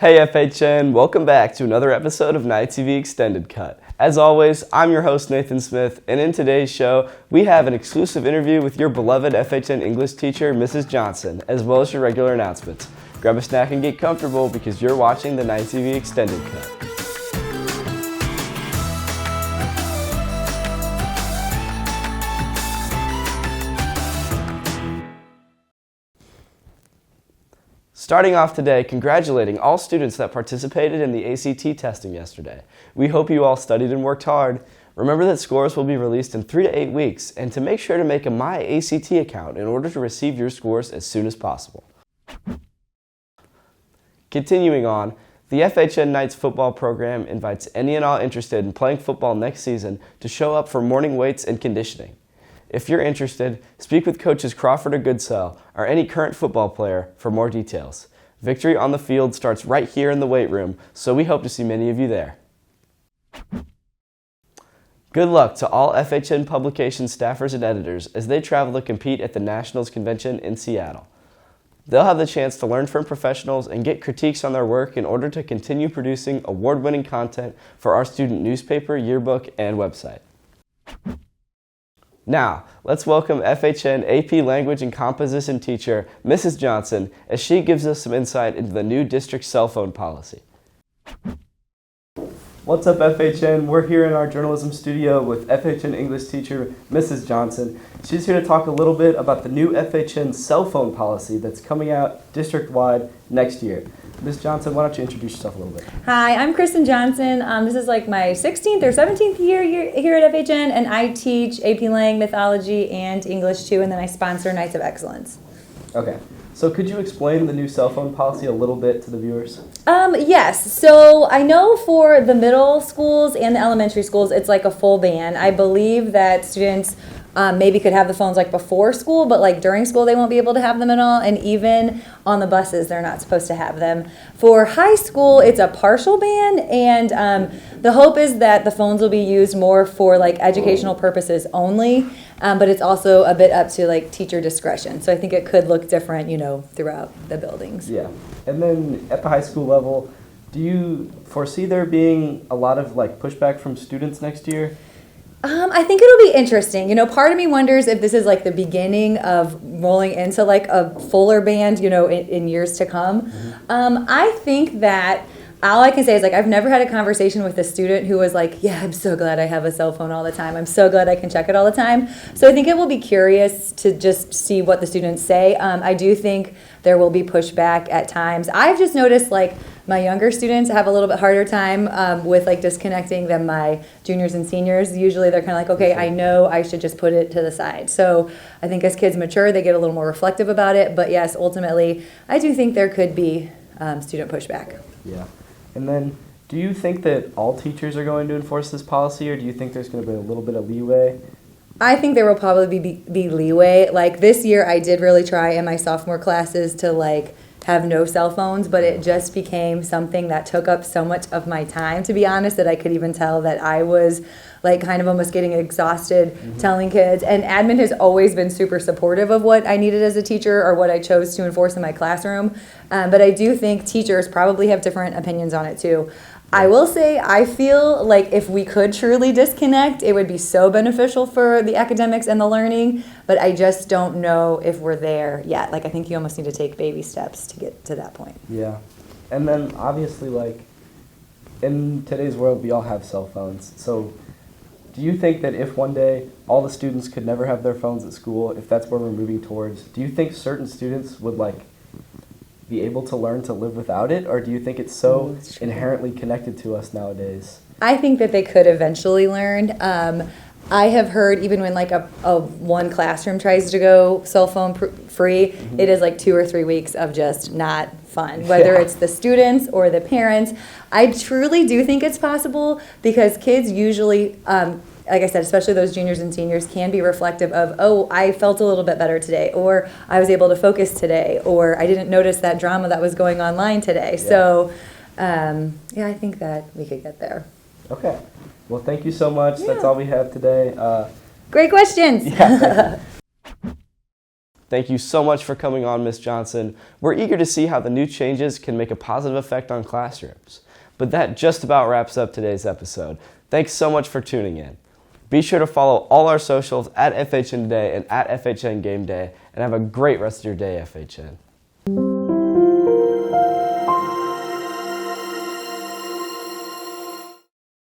Hey FHN, welcome back to another episode of Night TV Extended Cut. As always, I'm your host Nathan Smith, and in today's show, we have an exclusive interview with your beloved FHN English teacher, Mrs. Johnson, as well as your regular announcements. Grab a snack and get comfortable because you're watching the Night TV Extended Cut. Starting off today, congratulating all students that participated in the ACT testing yesterday. We hope you all studied and worked hard. Remember that scores will be released in 3 to 8 weeks, and to make sure to make a My ACT account in order to receive your scores as soon as possible. Continuing on, the FHN Knights football program invites any and all interested in playing football next season to show up for morning weights and conditioning. If you're interested, speak with coaches Crawford or Goodsell or any current football player for more details. Victory on the field starts right here in the weight room, so we hope to see many of you there. Good luck to all FHN publication staffers and editors as they travel to compete at the Nationals Convention in Seattle. They'll have the chance to learn from professionals and get critiques on their work in order to continue producing award-winning content for our student newspaper, yearbook, and website. Now, let's welcome FHN AP Language and Composition teacher, Mrs. Johnson, as she gives us some insight into the new district cell phone policy. What's up, FHN? We're here in our journalism studio with FHN English teacher, Mrs. Johnson. She's here to talk a little bit about the new FHN cell phone policy that's coming out district-wide next year. Ms. Johnson, why don't you introduce yourself a little bit? Hi, I'm Kristen Johnson. This is like my 16th or 17th year here at FHN, and I teach AP Lang, Mythology, and English too, and then I sponsor Nights of Excellence. Okay. So could you explain the new cell phone policy a little bit to the viewers? Yes. So I know for the middle schools and the elementary schools, it's like a full ban. I believe that students maybe could have the phones like before school, but like during school they won't be able to have them at all, and even on the buses they're not supposed to have them. For high school, it's a partial ban, and the hope is that the phones will be used more for like educational purposes only, but it's also a bit up to like teacher discretion. So I think it could look different, throughout the buildings. Yeah. And then at the high school level, do you foresee there being a lot of like pushback from students next year? I think it'll be interesting. Part of me wonders if this is like the beginning of rolling into like a fuller ban, in years to come. Mm-hmm. I think that all I can say is like I've never had a conversation with a student who was like, yeah, I'm so glad I have a cell phone all the time. I'm so glad I can check it all the time. So I think it will be curious to just see what the students say. I do think there will be pushback at times. I've just noticed like my younger students have a little bit harder time with like disconnecting than my juniors and seniors. Usually they're kind of like, okay, I know I should just put it to the side. So I think as kids mature, they get a little more reflective about it. But yes, ultimately, I do think there could be student pushback. Yeah. And then, do you think that all teachers are going to enforce this policy, or do you think there's going to be a little bit of leeway? I think there will probably be leeway. Like this year, I did really try in my sophomore classes to like have no cell phones, but it just became something that took up so much of my time, to be honest, that I could even tell that I was like kind of almost getting exhausted telling kids. And admin has always been super supportive of what I needed as a teacher or what I chose to enforce in my classroom. But I do think teachers probably have different opinions on it too. I will say I feel like if we could truly disconnect, it would be so beneficial for the academics and the learning, but I just don't know if we're there yet. Like I think you almost need to take baby steps to get to that point. Yeah. And then obviously like in today's world we all have cell phones. So do you think that if one day all the students could never have their phones at school, if that's where we're moving towards, do you think certain students would like be able to learn to live without it, or do you think it's so inherently connected to us nowadays? I think that they could eventually learn. I have heard even when like a one classroom tries to go cell phone free, it is like 2 or 3 weeks of just not fun, whether it's the students or the parents. I truly do think it's possible because kids usually, like I said, especially those juniors and seniors, can be reflective of, oh, I felt a little bit better today, or I was able to focus today, or I didn't notice that drama that was going online today. Yeah. So, I think that we could get there. Okay. Well, thank you so much. Yeah. That's all we have today. Great questions. Yeah. Thank you so much for coming on, Ms. Johnson. We're eager to see how the new changes can make a positive effect on classrooms. But that just about wraps up today's episode. Thanks so much for tuning in. Be sure to follow all our socials at FHNtoday and at FHN Game Day, and have a great rest of your day, FHN.